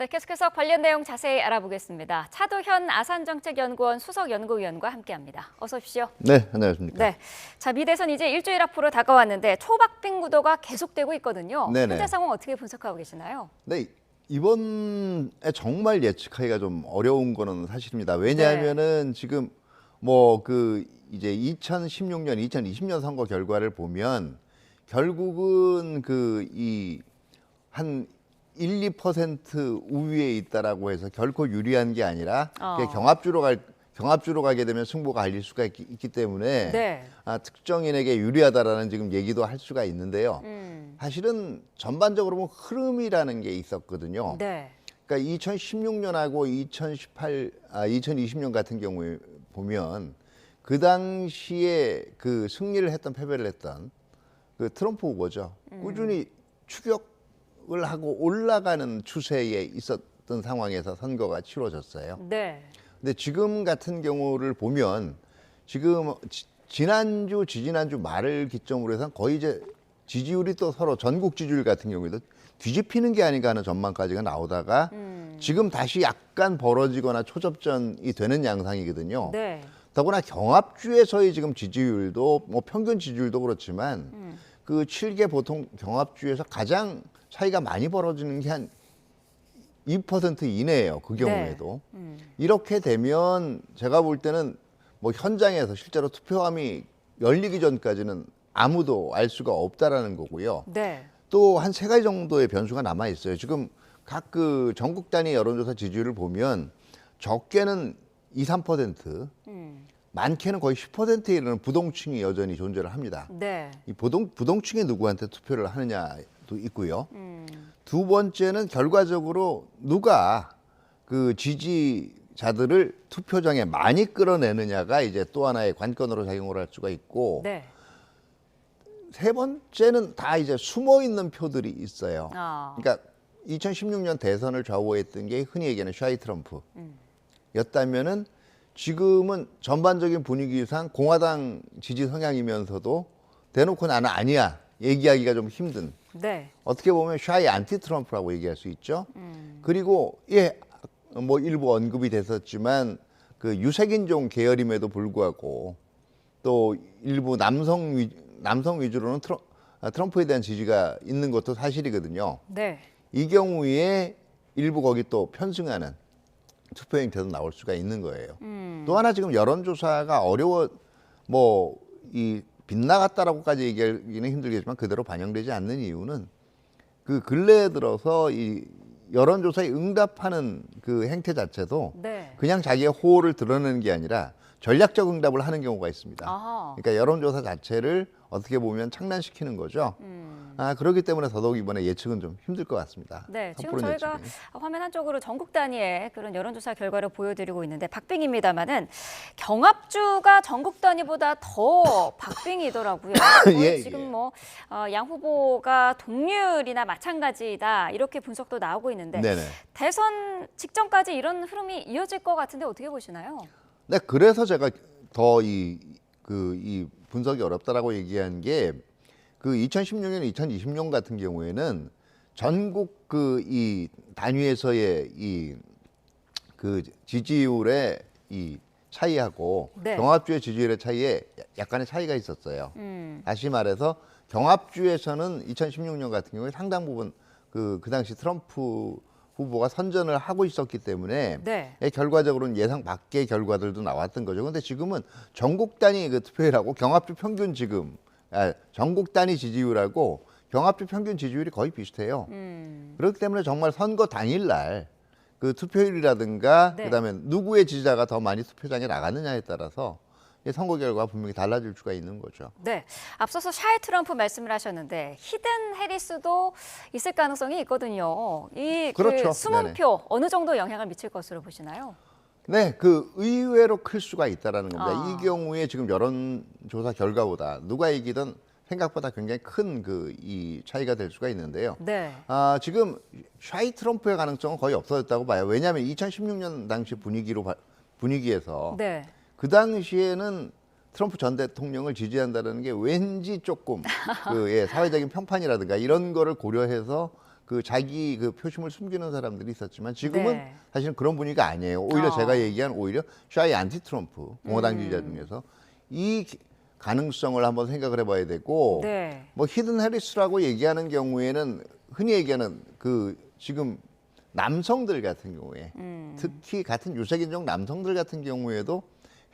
네, 계속해서 관련 내용 자세히 알아보겠습니다. 차도현 아산정책연구원 수석연구위원과 함께합니다. 어서 오십시오. 네, 안녕하십니까. 네, 자 미대선 이제 일주일 앞으로 다가왔는데 초박빙 구도가 계속되고 있거든요. 네네. 현재 상황 어떻게 분석하고 계시나요? 네, 이번에 정말 예측하기가 좀 어려운 거는 사실입니다. 왜냐하면은 지금 뭐 이제 2016년, 2020년 선거 결과를 보면 결국은 한 1, 2% 우위에 있다라고 해서 결코 유리한 게 아니라 그게 경합주로 가게 되면 승부가 갈릴 수가 있기 때문에 네. 특정인에게 유리하다라는 지금 얘기도 할 수가 있는데요. 사실은 전반적으로 보면 흐름이라는 게 있었거든요. 네. 그러니까 2016년하고 2020년 같은 경우에 보면 그 당시에 그 승리를 했던 패배를 했던 그 트럼프 후보죠. 꾸준히 추격을 하고 올라가는 추세에 있었던 상황에서 선거가 치러졌어요. 네. 근데 지금 같은 경우를 보면 지금 지난주, 지지난주 말을 기점으로 해서 거의 이제 지지율이 또 서로 전국 지지율 같은 경우에도 뒤집히는 게 아닌가 하는 전망까지가 나오다가 지금 다시 약간 벌어지거나 초접전이 되는 양상이거든요. 네. 더구나 경합주에서의 지금 지지율도 뭐 평균 지지율도 그렇지만 그 7개 보통 경합주에서 가장 차이가 많이 벌어지는 게 한 2% 이내예요. 그 경우에도. 이렇게 되면 제가 볼 때는 뭐 현장에서 실제로 투표함이 열리기 전까지는 아무도 알 수가 없다라는 거고요. 네. 또 한 세 가지 정도의 변수가 남아 있어요. 지금 각 그 전국 단위 여론조사 지지율을 보면 적게는 2, 3%, 많게는 거의 10%에 이르는 부동층이 여전히 존재를 합니다. 네. 이 부동층이 누구한테 투표를 하느냐도 있고요. 두 번째는 결과적으로 누가 그 지지자들을 투표장에 많이 끌어내느냐가 이제 또 하나의 관건으로 작용을 할 수가 있고, 네. 세 번째는 다 이제 숨어 있는 표들이 있어요. 아. 그러니까 2016년 대선을 좌우했던 게 흔히 얘기하는 샤이 트럼프였다면은 지금은 전반적인 분위기상 공화당 지지 성향이면서도 대놓고 나는 아니야 얘기하기가 좀 힘든. 네. 어떻게 보면 샤이 안티 트럼프라고 얘기할 수 있죠. 그리고 뭐 일부 언급이 됐었지만 그 유색인종 계열임에도 불구하고 또 일부 남성 위주로는 트럼프에 대한 지지가 있는 것도 사실이거든요. 네. 이 경우에 일부 거기 또 편승하는 투표 행태도 나올 수가 있는 거예요. 또 하나 지금 여론조사가 뭐 이 빗나갔다라고까지 얘기하기는 힘들겠지만 그대로 반영되지 않는 이유는 그 근래에 들어서 이 여론조사에 응답하는 그 행태 자체도 네. 그냥 자기의 호를 드러내는 게 아니라 전략적 응답을 하는 경우가 있습니다. 아하. 그러니까 여론조사 자체를 어떻게 보면 창란시키는 거죠. 그렇기 때문에 더더욱 이번에 예측은 좀 힘들 것 같습니다. 네, 지금 섣부른 저희가 예측이. 화면 한쪽으로 전국 단위의 그런 여론조사 결과를 보여드리고 있는데 박빙입니다만은 경합주가 전국 단위보다 더 박빙이더라고요. 예, 지금 예. 뭐 양 후보가 동률이나 마찬가지다 이렇게 분석도 나오고 있는데 네네. 대선 직전까지 이런 흐름이 이어질 것 같은데 어떻게 보시나요? 네, 그래서 제가 더 이 분석이 어렵다라고 얘기한 게 그 2016년, 2020년 같은 경우에는 전국 이 단위에서의 그 지지율의 이 차이하고 네. 경합주의 지지율의 차이에 약간의 차이가 있었어요. 다시 말해서 경합주에서는 2016년 같은 경우에 상당 부분 그 당시 트럼프 후보가 선전을 하고 있었기 때문에 네. 결과적으로는 예상 밖의 결과들도 나왔던 거죠. 근데 지금은 전국 단위 그 투표율하고 경합주 평균 전국 단위 지지율하고 경합주 평균 지지율이 거의 비슷해요. 그렇기 때문에 정말 선거 당일날 그 투표율이라든가 네. 그다음에 누구의 지지자가 더 많이 투표장에 나갔느냐에 따라서 이 선거 결과가 분명히 달라질 수가 있는 거죠. 네, 앞서서 샤이 트럼프 말씀을 하셨는데 히든 해리스도 있을 가능성이 있거든요. 그 그렇죠. 숨은 네네. 표 어느 정도 영향을 미칠 것으로 보시나요? 네, 그 의외로 클 수가 있다라는 겁니다. 아. 이 경우에 지금 여론조사 결과보다 누가 이기든 생각보다 굉장히 큰 이 차이가 될 수가 있는데요. 네. 지금 샤이 트럼프의 가능성은 거의 없어졌다고 봐요. 왜냐하면 2016년 당시 분위기에서 네. 그 당시에는 트럼프 전 대통령을 지지한다는 게 왠지 조금 사회적인 평판이라든가 이런 거를 고려해서 그 자기 그 표심을 숨기는 사람들이 있었지만 지금은 네. 사실은 그런 분위기가 아니에요. 오히려 어. 제가 얘기한 오히려 샤이 안티 트럼프 공화당 지지자 중에서 이 가능성을 한번 생각을 해봐야 되고 네. 뭐 히든 해리스라고 얘기하는 경우에는 흔히 얘기하는 그 지금 남성들 같은 경우에 특히 같은 유색인종 남성들 같은 경우에도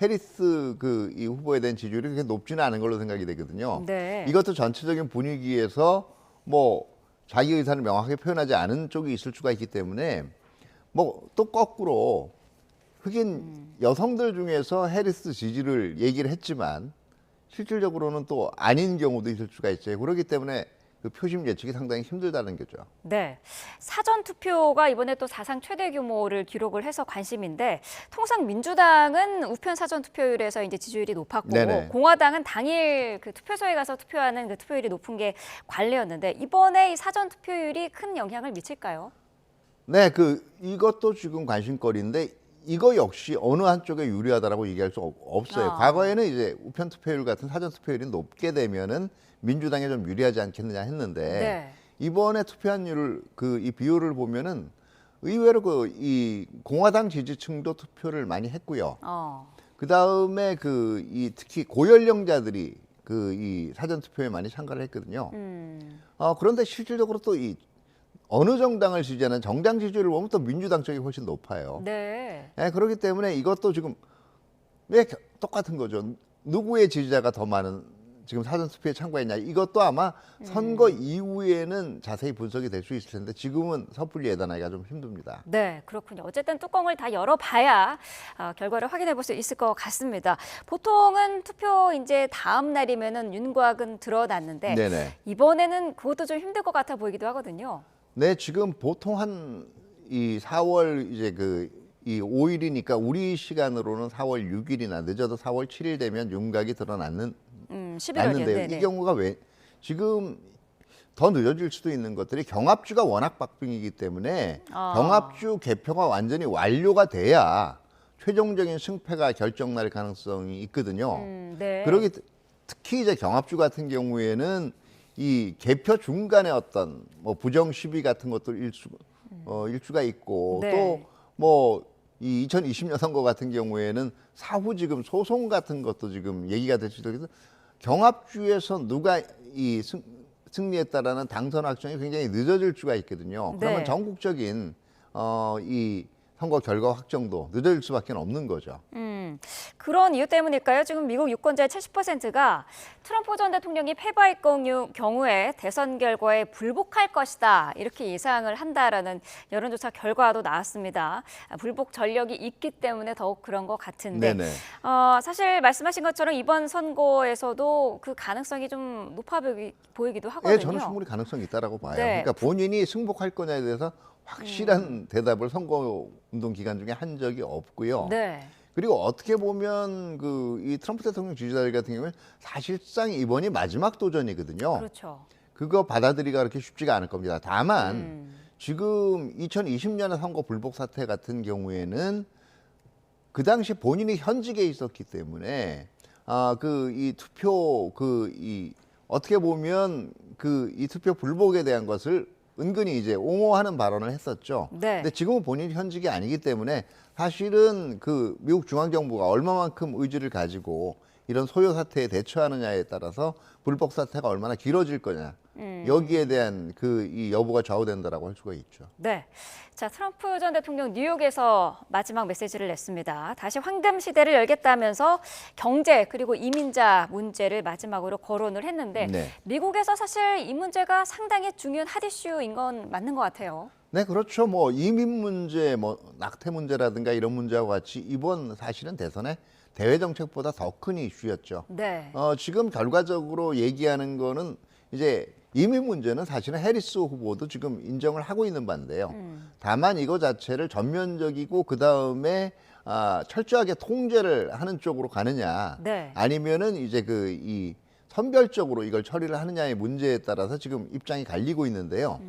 해리스 그 이 후보에 대한 지지율이 그렇게 높지는 않은 걸로 생각이 되거든요. 네. 이것도 전체적인 분위기에서 뭐 자기 의사를 명확하게 표현하지 않은 쪽이 있을 수가 있기 때문에 뭐 또 거꾸로 흑인 여성들 중에서 해리스 지지를 얘기를 했지만 실질적으로는 또 아닌 경우도 있을 수가 있어요. 그렇기 때문에 그 표심 예측이 상당히 힘들다는 거죠. 네. 사전 투표가 이번에 또 사상 최대 규모를 기록을 해서 관심인데 통상 민주당은 우편 사전 투표율에서 이제 지지율이 높았고 네네. 공화당은 당일 그 투표소에 가서 투표하는 그 투표율이 높은 게 관례였는데 이번에 이 사전 투표율이 큰 영향을 미칠까요? 네, 그 이것도 지금 관심거리인데 이거 역시 어느 한쪽에 유리하다라고 얘기할 수 없어요. 아. 과거에는 이제 우편 투표율 같은 사전 투표율이 높게 되면은 민주당에 좀 유리하지 않겠느냐 했는데 네. 이번에 투표한율 그 이 비율을 보면은 의외로 그 이 공화당 지지층도 투표를 많이 했고요. 그 다음에 그 이 특히 고연령자들이 그 이 사전 투표에 많이 참가를 했거든요. 그런데 실질적으로 또 이 어느 정당을 지지하는 정당 지지율을 보면 또 민주당 쪽이 훨씬 높아요. 네. 네, 그렇기 때문에 이것도 지금 왜 똑같은 거죠. 누구의 지지자가 더 많은 지금 사전 투표에 참가했냐. 이것도 아마 선거 이후에는 자세히 분석이 될 수 있을 텐데 지금은 섣불리 예단하기가 좀 힘듭니다. 네, 그렇군요. 어쨌든 뚜껑을 다 열어봐야 결과를 확인해 볼 수 있을 것 같습니다. 보통은 투표 이제 다음 날이면은 윤곽은 드러났는데 네네. 이번에는 그것도 좀 힘들 것 같아 보이기도 하거든요. 네, 지금 보통 한 이 4월 이제 그 이 5일이니까 우리 시간으로는 4월 6일이나 늦어도 4월 7일 되면 윤곽이 드러났는 11월이요. 났는데요. 네네. 이 경우가 왜 지금 더 늦어질 수도 있는 것들이 경합주가 워낙 박빙이기 때문에 경합주 개표가 완전히 완료가 돼야 최종적인 승패가 결정날 가능성이 있거든요. 네. 그러기 특히 이제 경합주 같은 경우에는 이 개표 중간에 어떤 뭐 부정 시비 같은 것도 일수가 있고 네. 또 뭐 이 2020년 선거 같은 경우에는 사후 지금 소송 같은 것도 지금 얘기가 될 수도 있어서 경합주에서 누가 이 승리했다라는 당선 확정이 굉장히 늦어질 수가 있거든요. 그러면 네. 전국적인 이 선거 결과 확정도 늦어질 수밖에 없는 거죠. 그런 이유 때문일까요? 지금 미국 유권자의 70%가 트럼프 전 대통령이 패배할 경우에 대선 결과에 불복할 것이다. 이렇게 예상을 한다라는 여론조사 결과도 나왔습니다. 불복 전력이 있기 때문에 더욱 그런 것 같은데 네네. 사실 말씀하신 것처럼 이번 선거에서도 그 가능성이 좀 높아 보이기도 하거든요. 예, 저는 충분히 가능성이 있다라고 봐요. 네. 그러니까 본인이 승복할 거냐에 대해서 확실한 대답을 선거운동 기간 중에 한 적이 없고요. 네. 그리고 어떻게 보면 그 이 트럼프 대통령 지지자들 같은 경우는 사실상 이번이 마지막 도전이거든요. 그렇죠. 그거 받아들이기가 그렇게 쉽지가 않을 겁니다. 다만 지금 2020년의 선거 불복 사태 같은 경우에는 그 당시 본인이 현직에 있었기 때문에 그 이 투표 그 이 어떻게 보면 그 이 투표 불복에 대한 것을 은근히 이제 옹호하는 발언을 했었죠. 네. 근데 지금은 본인이 현직이 아니기 때문에 사실은 그 미국 중앙정부가 얼마만큼 의지를 가지고 이런 소요 사태에 대처하느냐에 따라서 불복 사태가 얼마나 길어질 거냐. 여기에 대한 그 이 여부가 좌우된다라고 할 수가 있죠. 네. 자, 트럼프 전 대통령 뉴욕에서 마지막 메시지를 냈습니다. 다시 황금 시대를 열겠다면서 경제 그리고 이민자 문제를 마지막으로 거론을 했는데 네. 미국에서 사실 이 문제가 상당히 중요한 핫 이슈인 건 맞는 것 같아요. 네, 그렇죠. 뭐 이민 문제, 뭐 낙태 문제라든가 이런 문제와 같이 이번 사실은 대선의 대외 정책보다 더 큰 이슈였죠. 네. 지금 결과적으로 얘기하는 거는 이제 이민 문제는 사실은 해리스 후보도 지금 인정을 하고 있는 바인데요. 다만 이거 자체를 전면적이고 그 다음에 철저하게 통제를 하는 쪽으로 가느냐, 네. 아니면은 이제 그 이 선별적으로 이걸 처리를 하느냐의 문제에 따라서 지금 입장이 갈리고 있는데요.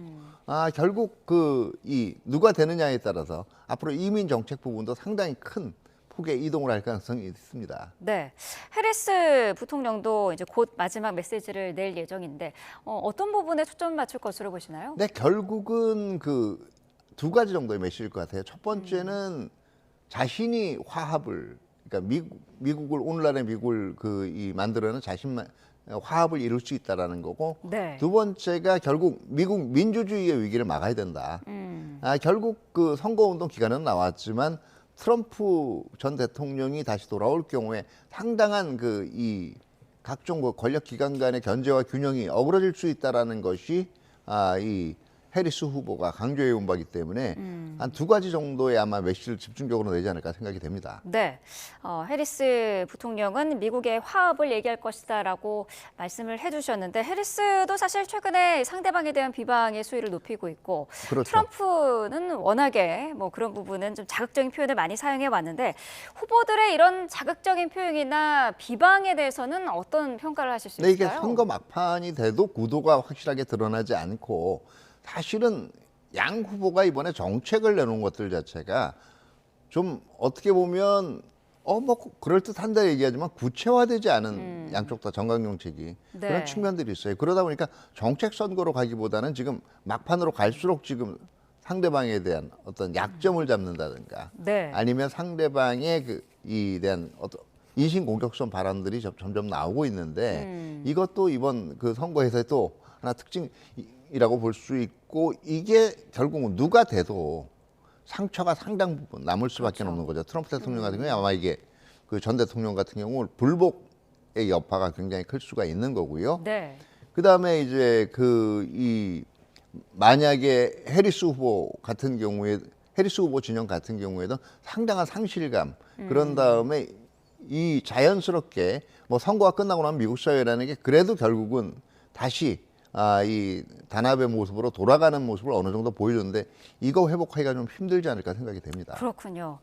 결국 그 이 누가 되느냐에 따라서 앞으로 이민 정책 부분도 상당히 큰 트럼프계 이동을 할 가능성이 있습니다. 네, 해리스 부통령도 이제 곧 마지막 메시지를 낼 예정인데 어떤 부분에 초점 맞출 것으로 보시나요? 네, 결국은 그 두 가지 정도의 메시지일 것 같아요. 첫 번째는 자신이 화합을, 그러니까 미국을 오늘날의 미국을 이 만들어낸 자신만 화합을 이룰 수 있다라는 거고, 네. 두 번째가 결국 미국 민주주의의 위기를 막아야 된다. 결국 그 선거운동 기간은 나왔지만 트럼프 전 대통령이 다시 돌아올 경우에 상당한 이 각종 그 권력 기관 간의 견제와 균형이 어그러질 수 있다라는 것이 이 해리스 후보가 강조해 온 바이기 때문에 한 두 가지 정도의 아마 메시지를 집중적으로 내지 않을까 생각이 됩니다. 네, 해리스 부통령은 미국의 화합을 얘기할 것이다라고 말씀을 해주셨는데 해리스도 사실 최근에 상대방에 대한 비방의 수위를 높이고 있고 그렇죠. 트럼프는 워낙에 뭐 그런 부분은 좀 자극적인 표현을 많이 사용해 왔는데 후보들의 이런 자극적인 표현이나 비방에 대해서는 어떤 평가를 하실 수 근데 이게 있을까요? 선거 막판이 돼도 구도가 확실하게 드러나지 않고 사실은 양 후보가 이번에 정책을 내놓은 것들 자체가 좀 어떻게 보면 뭐 그럴듯한다 얘기하지만 구체화되지 않은 양쪽 다 정강 정책이 네. 그런 측면들이 있어요. 그러다 보니까 정책 선거로 가기보다는 지금 막판으로 갈수록 지금 상대방에 대한 어떤 약점을 잡는다든가 네. 아니면 상대방의 이 대한 어떤 인신공격성 발언들이 점점 나오고 있는데 이것도 이번 그 선거에서 또 하나 특징이라고 볼 수 있고 이게 결국은 누가 돼도 상처가 상당 부분 남을 수밖에 그렇죠. 없는 거죠. 트럼프 대통령 같은 경우에 아마 이게 그 전 대통령 같은 경우 불복의 여파가 굉장히 클 수가 있는 거고요. 네. 그 다음에 이제 만약에 해리스 후보 진영 같은 경우에도 상당한 상실감 그런 다음에 이 자연스럽게 뭐 선거가 끝나고 나면 미국 사회라는 게 그래도 결국은 다시 이 단합의 모습으로 돌아가는 모습을 어느 정도 보여줬는데 이거 회복하기가 좀 힘들지 않을까 생각이 됩니다. 그렇군요.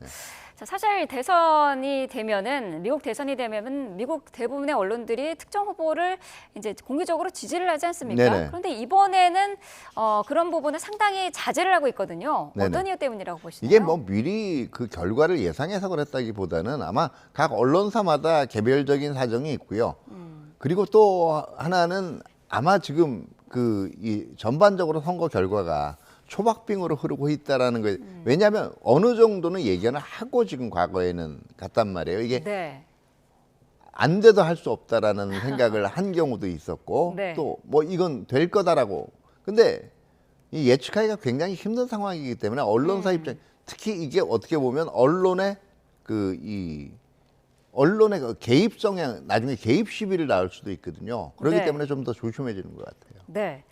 자, 사실 대선이 되면은 미국 대선이 되면은 미국 대부분의 언론들이 특정 후보를 이제 공개적으로 지지를 하지 않습니까? 네네. 그런데 이번에는 그런 부분을 상당히 자제를 하고 있거든요. 네네. 어떤 이유 때문이라고 보시나요? 이게 뭐 미리 그 결과를 예상해서 그랬다기보다는 아마 각 언론사마다 개별적인 사정이 있고요. 그리고 또 하나는 아마 지금 이 전반적으로 선거 결과가 초박빙으로 흐르고 있다라는 거예요. 왜냐하면 어느 정도는 예견을 하고 지금 과거에는 갔단 말이에요. 이게 네. 안 돼도 할 수 없다라는 생각을 한 경우도 있었고 네. 또 뭐 이건 될 거다라고. 근데 이 예측하기가 굉장히 힘든 상황이기 때문에 언론사 입장 특히 이게 어떻게 보면 언론의 그 개입 성향 나중에 개입 시비를 낳을 수도 있거든요. 그렇기 네. 때문에 좀 더 조심해지는 것 같아요. 네.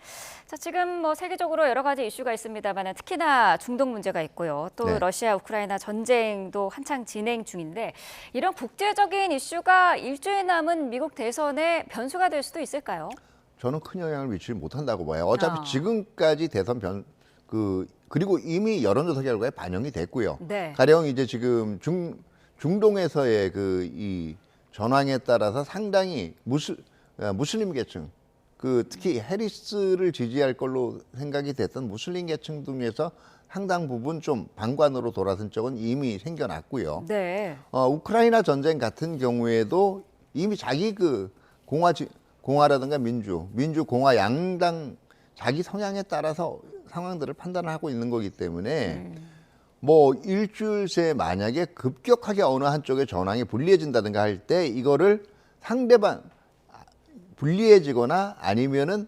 자, 지금 뭐 세계적으로 여러 가지 이슈가 있습니다만 특히나 중동 문제가 있고요. 또 네. 러시아 우크라이나 전쟁도 한창 진행 중인데 이런 국제적인 이슈가 일주일 남은 미국 대선의 변수가 될 수도 있을까요? 저는 큰 영향을 미치지 못한다고 봐요. 어차피 아. 지금까지 대선 그리고 이미 여론조사 결과에 반영이 됐고요. 네. 가령 이제 지금 중동에서의 이 전황에 따라서 상당히 무슬림 계층, 특히 해리스를 지지할 걸로 생각이 됐던 무슬림 계층 중에서 상당 부분 좀 방관으로 돌아선 쪽은 이미 생겨났고요. 네. 우크라이나 전쟁 같은 경우에도 이미 자기 공화라든가 민주 공화 양당 자기 성향에 따라서 상황들을 판단하고 있는 거기 때문에 뭐 일주일 새 만약에 급격하게 어느 한쪽의 전황이 불리해진다든가 할 때 이거를 상대방 불리해지거나 아니면은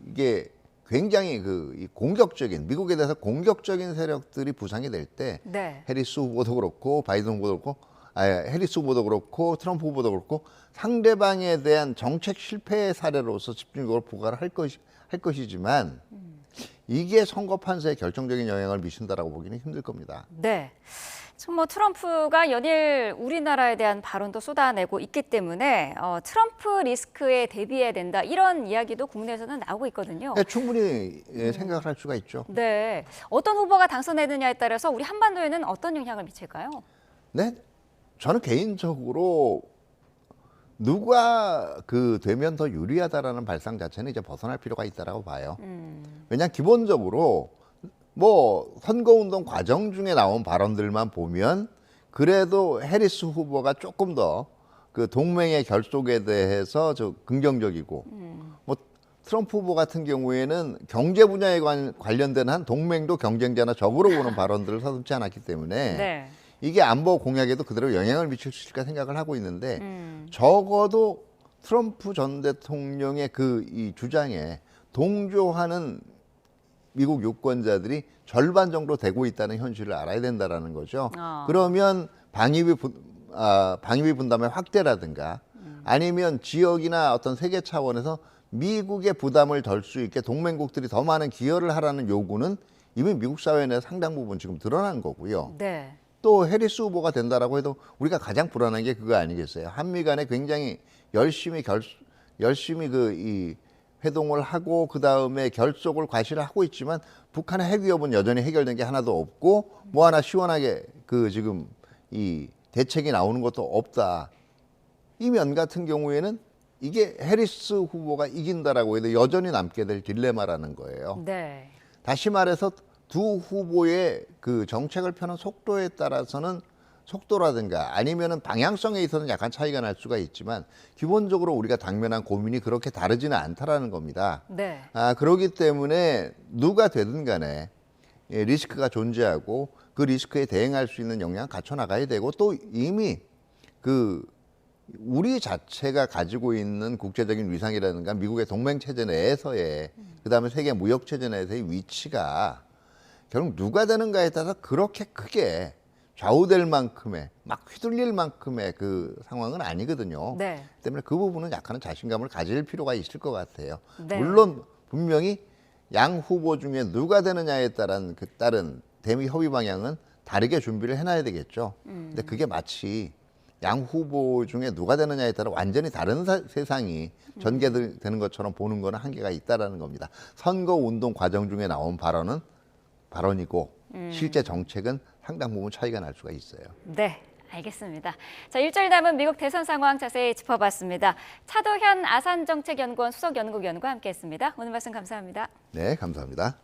이게 굉장히 이 공격적인 미국에 대해서 공격적인 세력들이 부상이 될 때 네. 해리스 후보도 그렇고 바이든 후보도 그렇고 해리스 후보도 그렇고 트럼프 후보도 그렇고 상대방에 대한 정책 실패의 사례로서 집중적으로 부과를 할 것이지만 이게 선거 판세에 결정적인 영향을 미친다라고 보기는 힘들 겁니다. 네. 지금 뭐 트럼프가 연일 우리나라에 대한 발언도 쏟아내고 있기 때문에 트럼프 리스크에 대비해야 된다 이런 이야기도 국내에서는 나오고 있거든요. 네, 충분히 생각을 할 수가 있죠. 네. 어떤 후보가 당선되느냐에 따라서 우리 한반도에는 어떤 영향을 미칠까요? 네, 저는 개인적으로 누가 되면 더 유리하다라는 발상 자체는 이제 벗어날 필요가 있다라고 봐요. 왜냐하면 기본적으로 뭐 선거운동 과정 중에 나온 발언들만 보면 그래도 해리스 후보가 조금 더 그 동맹의 결속에 대해서 긍정적이고 뭐 트럼프 후보 같은 경우에는 경제 분야에 관련된 한 동맹도 경쟁자나 적으로 보는 발언들을 서슴지 않았기 때문에 네. 이게 안보 공약에도 그대로 영향을 미칠 수 있을까 생각을 하고 있는데 적어도 트럼프 전 대통령의 그 이 주장에 동조하는 미국 유권자들이 절반 정도 되고 있다는 현실을 알아야 된다라는 거죠. 그러면 방위비 분담의 확대라든가 아니면 지역이나 어떤 세계 차원에서 미국의 부담을 덜 수 있게 동맹국들이 더 많은 기여를 하라는 요구는 이미 미국 사회 내 상당 부분 지금 드러난 거고요. 네. 또 해리스 후보가 된다라고 해도 우리가 가장 불안한 게 그거 아니겠어요? 한미 간에 굉장히 열심히 이 회동을 하고 그 다음에 결속을 과시를 하고 있지만 북한의 핵 위협은 여전히 해결된 게 하나도 없고 뭐 하나 시원하게 그 지금 이 대책이 나오는 것도 없다. 이 면 같은 경우에는 이게 해리스 후보가 이긴다라고 해도 여전히 남게 될 딜레마라는 거예요. 네. 다시 말해서 두 후보의 그 정책을 펴는 속도에 따라서는 속도라든가 아니면은 방향성에 있어서는 약간 차이가 날 수가 있지만 기본적으로 우리가 당면한 고민이 그렇게 다르지는 않다라는 겁니다. 네. 그렇기 때문에 누가 되든 간에 리스크가 존재하고 그 리스크에 대응할 수 있는 역량 갖춰 나가야 되고 또 이미 그 우리 자체가 가지고 있는 국제적인 위상이라든가 미국의 동맹 체제 내에서의 그다음에 세계 무역 체제 내에서의 위치가 결국 누가 되는가에 따라서 그렇게 크게 좌우될 만큼의 막 휘둘릴 만큼의 그 상황은 아니거든요. 네. 때문에 그 부분은 약간은 자신감을 가질 필요가 있을 것 같아요. 네. 물론 분명히 양 후보 중에 누가 되느냐에 따른 대미 협의 방향은 다르게 준비를 해놔야 되겠죠. 근데 그게 마치 양 후보 중에 누가 되느냐에 따라 완전히 다른 세상이 전개되는 것처럼 보는 거는 한계가 있다라는 겁니다. 선거 운동 과정 중에 나온 발언이고 실제 정책은 상당 부분 차이가 날 수가 있어요. 네. 알겠습니다. 자, 일주일 남은 미국 대선 상황 자세히 짚어봤습니다. 차도현 아산정책연구원 수석연구위원과 함께했습니다. 오늘 말씀 감사합니다. 네, 감사합니다.